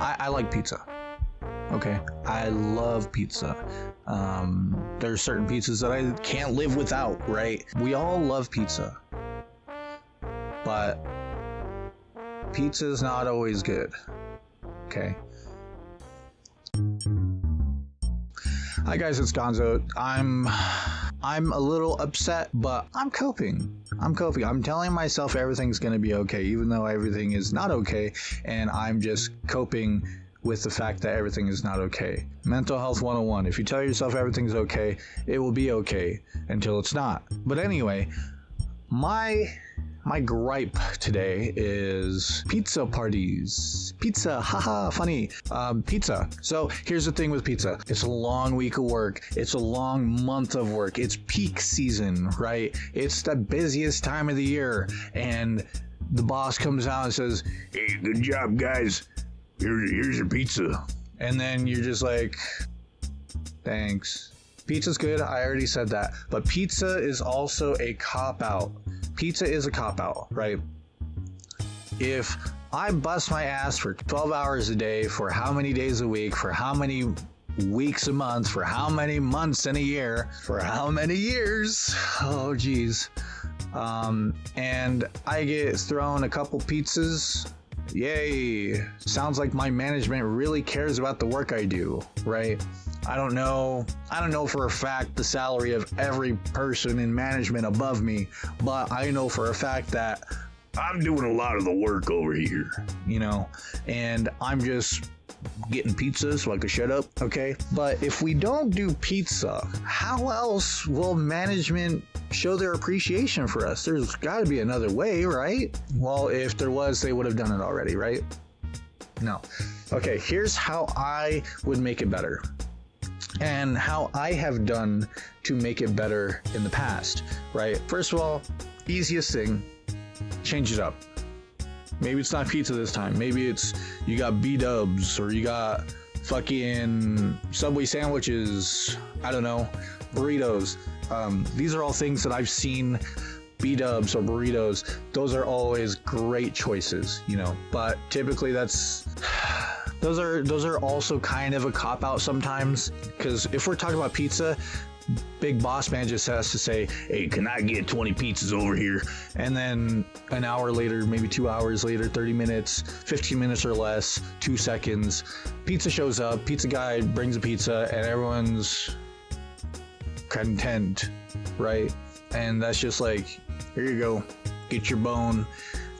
I like pizza. Okay, I love pizza. There's certain pizzas that I can't live without, right? We all love pizza. But pizza is not always good. Okay. Hi guys, it's Gonzo. I'm a little upset, but I'm coping. I'm telling myself everything's gonna be okay, even though everything is not okay, and I'm just coping with the fact that everything is not okay. Mental Health 101. If you tell yourself everything's okay, it will be okay until it's not. But anyway, my gripe today is pizza parties. Pizza, haha, funny. Pizza. So here's the thing with pizza. It's a long week of work. It's a long month of work. It's peak season, right? It's the busiest time of the year. And the boss comes out and says, "Hey, good job, guys. Here's your pizza." And then you're just like, thanks. Pizza's good. I already said that. But pizza is also a cop-out. Pizza is a cop-out, right? If I bust my ass for 12 hours a day, for how many days a week, for how many weeks a month, for how many months in a year, for how many years, oh geez, and I get thrown a couple pizzas, yay. Sounds like my management really cares about the work I do, right? I don't know for a fact the salary of every person in management above me, but I know for a fact that I'm doing a lot of the work over here, you know, and I'm just getting pizza so I could shut up, okay? But if we don't do pizza, how else will management show their appreciation for us? There's got to be another way, right? Well, if there was, they would have done it already, right? No. Okay, here's how I would make it better. And how I have done to make it better in the past, right? First of all, easiest thing, change it up. Maybe it's not pizza this time. Maybe it's you got B-dubs or you got fucking Subway sandwiches. I don't know, burritos. These are all things that I've seen. B-dubs or burritos. Those are always great choices, you know. But typically those are also kind of a cop-out sometimes, because if we're talking about pizza, big boss man just has to say, "Hey, can I get 20 pizzas over here?" And then an hour later, maybe 2 hours later, 30 minutes, 15 minutes or less, 2 seconds, pizza shows up, pizza guy brings a pizza, and everyone's content, right? And that's just like, here you go, get your bone,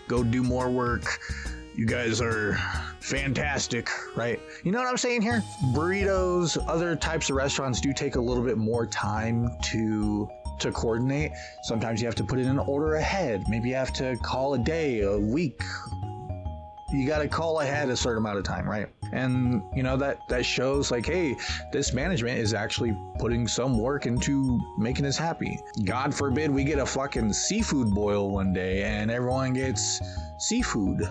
go do more work. You guys are fantastic, right? You know what I'm saying here? Burritos, other types of restaurants do take a little bit more time to coordinate. Sometimes you have to put in an order ahead. Maybe you have to call a day, a week. You got to call ahead a certain amount of time, right? And you know, that shows like, hey, this management is actually putting some work into making us happy. God forbid we get a fucking seafood boil one day and everyone gets seafood.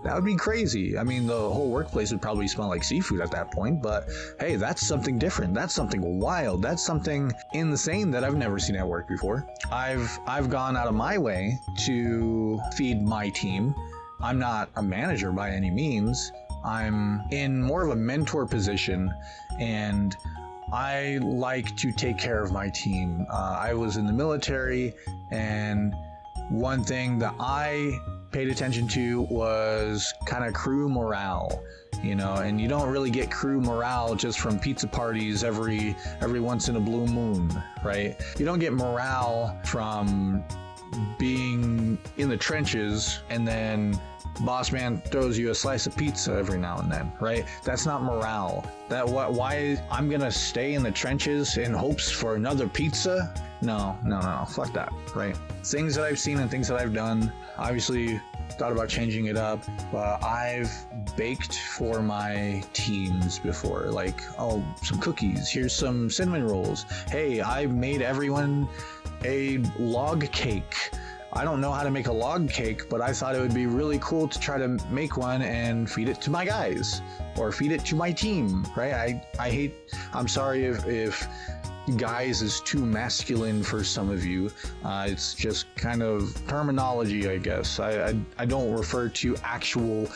That would be crazy. I mean, the whole workplace would probably smell like seafood at that point, but hey, that's something different. That's something wild. That's something insane that I've never seen at work before. I've gone out of my way to feed my team. I'm not a manager by any means. I'm in more of a mentor position, and I like to take care of my team. I was in the military, and one thing that I paid attention to was kind of crew morale, you know, and you don't really get crew morale just from pizza parties every once in a blue moon, right? You don't get morale from being in the trenches and then boss man throws you a slice of pizza every now and then, right? That's not morale. Why I'm gonna stay in the trenches in hopes for another pizza? No, fuck that, right? Things that I've seen and things that I've done, obviously thought about changing it up, but I've baked for my teams before, like, oh, some cookies, here's some cinnamon rolls. Hey, I made everyone a log cake. I don't know how to make a log cake, but I thought it would be really cool to try to make one and feed it to my guys or feed it to my team, right? I'm sorry if guys is too masculine for some of you. It's just kind of terminology, I guess. I don't refer to actual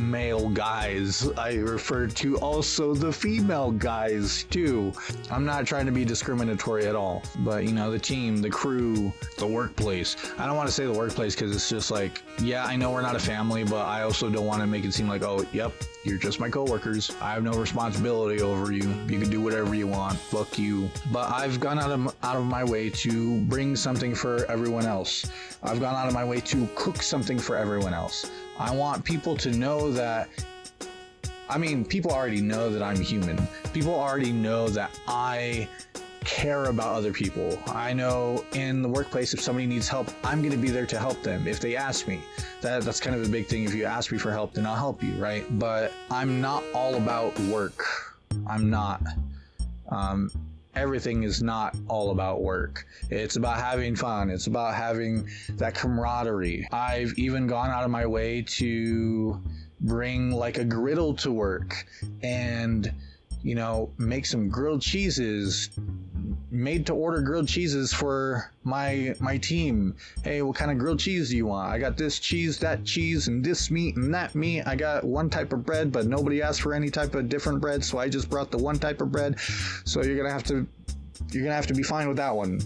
male guys. I refer to also the female guys too. I'm not trying to be discriminatory at all, but you know, the team, the crew, the workplace. I don't want to say the workplace because it's just like, yeah, I know we're not a family, but I also don't want to make it seem like, oh, yep, you're just my coworkers. I have no responsibility over you. You can do whatever you want. Fuck you. But I've gone out of my way to bring something for everyone else. I've gone out of my way to cook something for everyone else. I want people to know that, I mean, people already know that I'm human. People already know that I care about other people. I know in the workplace, if somebody needs help, I'm going to be there to help them if they ask me. That's kind of a big thing. If you ask me for help, then I'll help you, right? But I'm not all about work. I'm not. Everything is not all about work. It's about having fun. It's about having that camaraderie. I've even gone out of my way to bring like a griddle to work and, you know, make some grilled cheeses, made to order grilled cheeses for my team. Hey, what kind of grilled cheese do you want? I got this cheese, that cheese, and this meat and that meat. I got one type of bread, but nobody asked for any type of different bread, so I just brought the one type of bread. So you're gonna have to be fine with that one.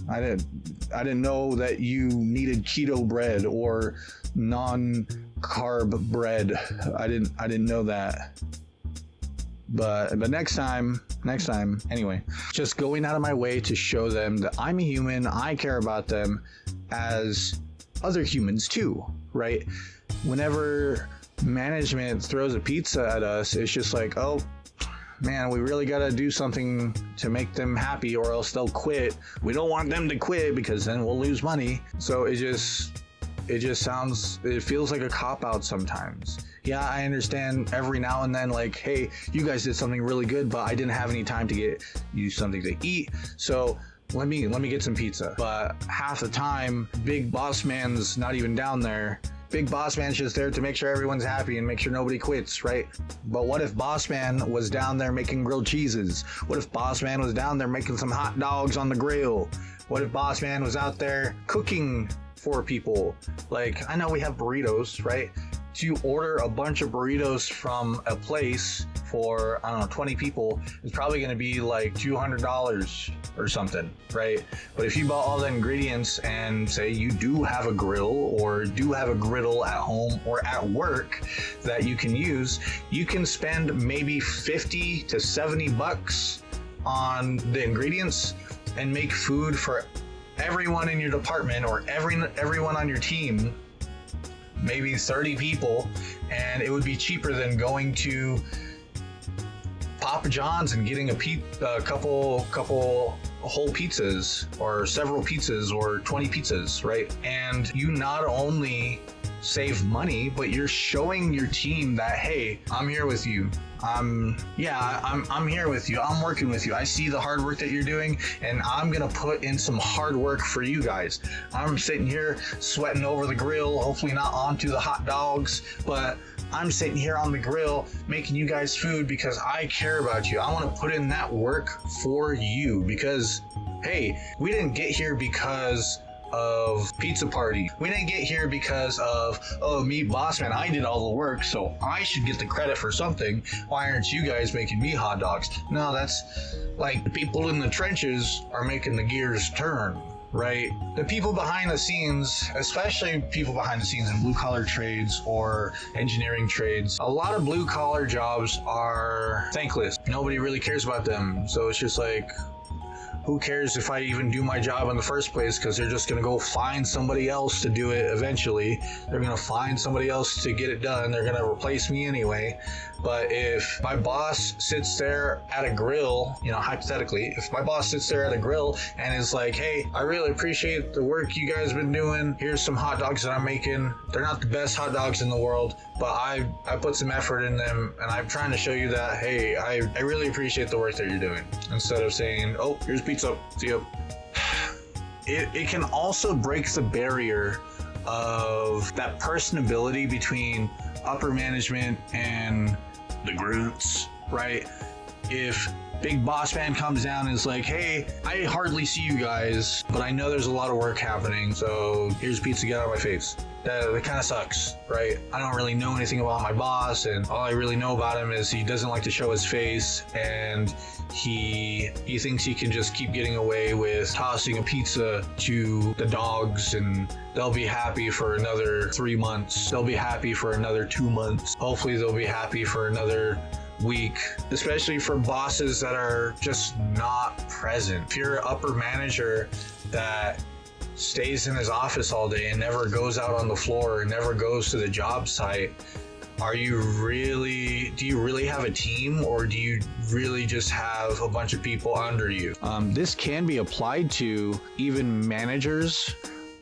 I didn't know that you needed keto bread or non-carb bread. I didn't know that. But next time, anyway, just going out of my way to show them that I'm a human, I care about them as other humans too, right? Whenever management throws a pizza at us, it's just like, oh, man, we really got to do something to make them happy or else they'll quit. We don't want them to quit because then we'll lose money. So it feels like a cop-out sometimes. Yeah, I understand every now and then, like, hey, you guys did something really good, but I didn't have any time to get you something to eat, so let me get some pizza. But half the time, Big Boss Man's not even down there. Big Boss Man's just there to make sure everyone's happy and make sure nobody quits, right? But what if Boss Man was down there making grilled cheeses? What if Boss Man was down there making some hot dogs on the grill? What if Boss Man was out there cooking for people? Like, I know we have burritos, right? To order a bunch of burritos from a place for, I don't know, 20 people is probably going to be like $200 or something, right? But if you bought all the ingredients and say you do have a grill or do have a griddle at home or at work that you can use, you can spend maybe 50 to 70 bucks on the ingredients and make food for everyone in your department or everyone on your team, maybe 30 people, and it would be cheaper than going to Papa John's and getting a couple whole pizzas or several pizzas or 20 pizzas, right? And you not only save money, but you're showing your team that, hey, I'm here with you. I'm here with you. I'm working with you. I see the hard work that you're doing, and I'm gonna put in some hard work for you guys. I'm sitting here sweating over the grill, hopefully not onto the hot dogs, but I'm sitting here on the grill making you guys food because I care about you. I want to put in that work for you because, hey, we didn't get here because of pizza party. We didn't get here because of, oh, me, boss man, I did all the work, so I should get the credit for something. Why aren't you guys making me hot dogs? No, that's like the people in the trenches are making the gears turn, right? The people behind the scenes, especially people behind the scenes in blue collar trades or engineering trades, a lot of blue collar jobs are thankless. Nobody really cares about them. So it's just like, who cares if I even do my job in the first place, because they're just going to go find somebody else to do it eventually. They're going to find somebody else to get it done. They're going to replace me anyway. But if my boss sits there at a grill, you know, hypothetically, if my boss sits there at a grill and is like, hey, I really appreciate the work you guys been doing. Here's some hot dogs that I'm making. They're not the best hot dogs in the world, but I put some effort in them, and I'm trying to show you that, hey, I really appreciate the work that you're doing. Instead of saying, oh, here's pizza, see ya. It can also break the barrier of that personability between upper management and the Groots, right? If big boss man comes down and is like, hey, I hardly see you guys, but I know there's a lot of work happening, so here's pizza, get out of my face. That kind of sucks, right? I don't really know anything about my boss, and all I really know about him is he doesn't like to show his face, and he thinks he can just keep getting away with tossing a pizza to the dogs, and they'll be happy for another 3 months. They'll be happy for another 2 months. Hopefully they'll be happy for another week, especially for bosses that are just not present. If you're an upper manager that stays in his office all day and never goes out on the floor and never goes to the job site, do you really have a team, or do you really just have a bunch of people under you? This can be applied to even managers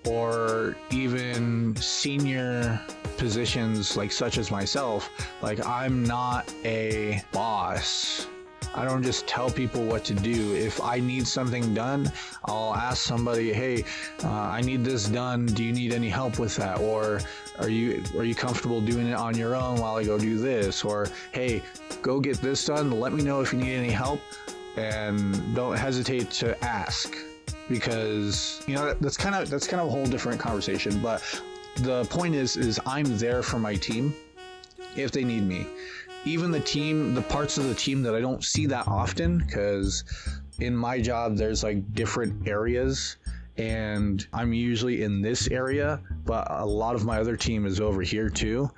or even senior positions, like such as myself. Like, I'm not a boss. I don't just tell people what to do. If I need something done, I'll ask somebody, hey, I need this done. Do you need any help with that? Or are you comfortable doing it on your own while I go do this? Or, hey, go get this done. Let me know if you need any help, and don't hesitate to ask, because that's kind of a whole different conversation. But the point is I'm there for my team if they need me. Even the parts of the team that I don't see that often, because in my job there's like different areas, and I'm usually in this area, but a lot of my other team is over here too.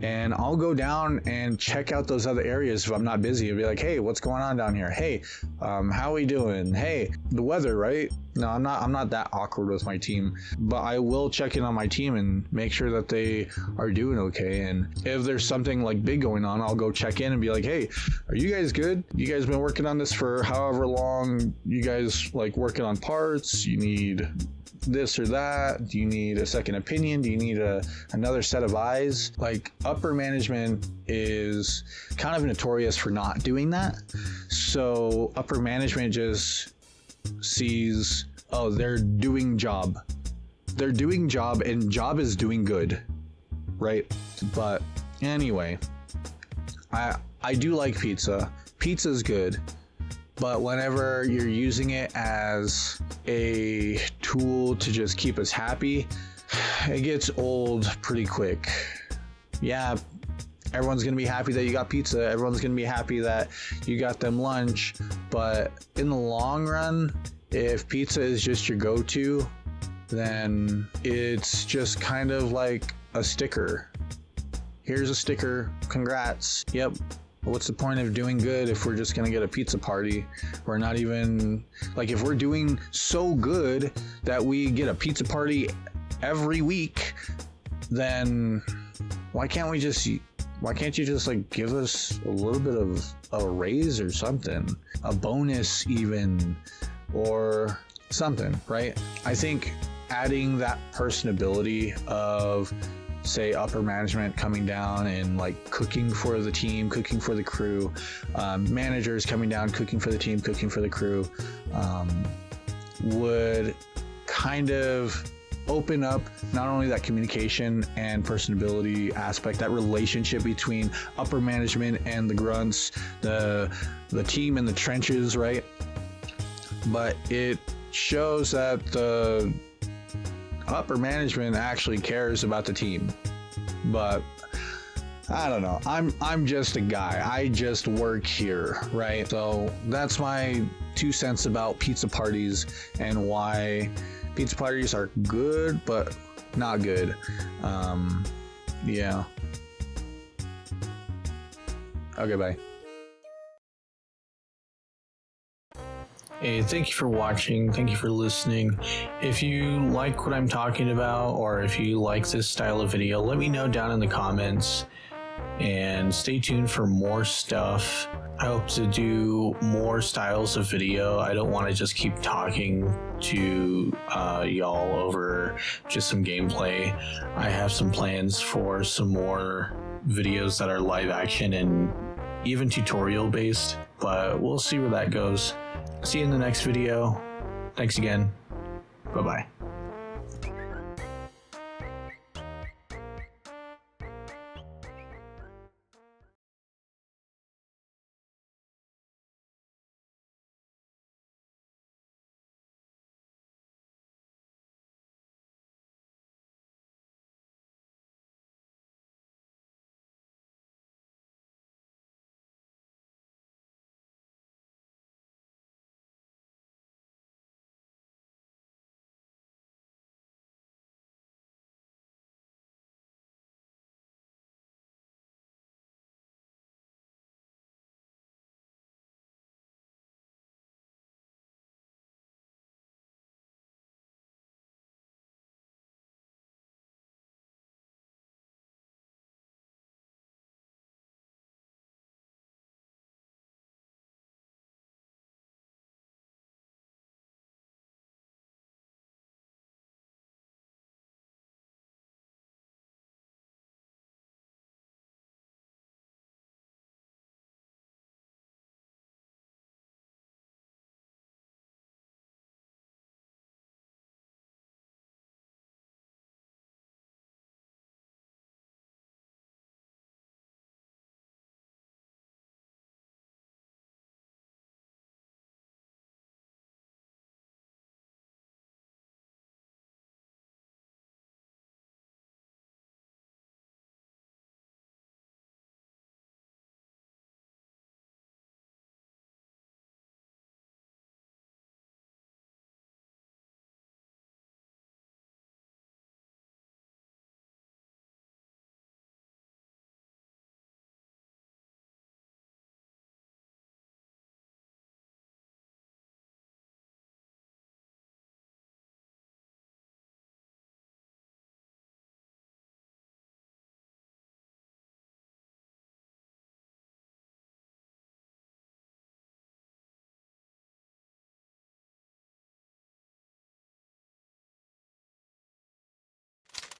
And I'll go down and check out those other areas if I'm not busy, and be like, hey, what's going on down here? Hey, how are we doing? Hey, the weather, right? No, I'm not that awkward with my team, but I will check in on my team and make sure that they are doing okay. And if there's something like big going on, I'll go check in and be like, hey, are you guys good? You guys been working on this for however long? You guys like working on parts? You need this or that? Do you need a second opinion? Do you need another set of eyes? Like, upper management is kind of notorious for not doing that. So upper management just sees, oh, they're doing job, and job is doing good, right? But anyway, I do like pizza. Pizza's good. But whenever you're using it as a tool to just keep us happy, it gets old pretty quick. Yeah, everyone's going to be happy that you got pizza. Everyone's going to be happy that you got them lunch. But in the long run, if pizza is just your go-to, then it's just kind of like a sticker. Here's a sticker. Congrats. Yep. What's the point of doing good if we're just going to get a pizza party? We're not even, like, if we're doing so good that we get a pizza party every week, then why can't you just like give us a little bit of a raise or something, a bonus even, or something, right? I think adding that personability of, say, upper management coming down and like cooking for the team, cooking for the crew, managers coming down, cooking for the team, cooking for the crew, would kind of open up not only that communication and personability aspect, that relationship between upper management and the grunts, the team in the trenches, right? But it shows that the upper management actually cares about the team. But I don't know, I'm just a guy. I just work here, right? So that's my 2 cents about pizza parties and why pizza parties are good but not good. Yeah. Okay, bye. Hey, thank you for watching. Thank you for listening. If you like what I'm talking about, or if you like this style of video, let me know down in the comments, and stay tuned for more stuff. I hope to do more styles of video. I don't want to just keep talking to y'all over just some gameplay. I have some plans for some more videos that are live action and even tutorial based, but we'll see where that goes. See you in the next video. Thanks again. Bye-bye.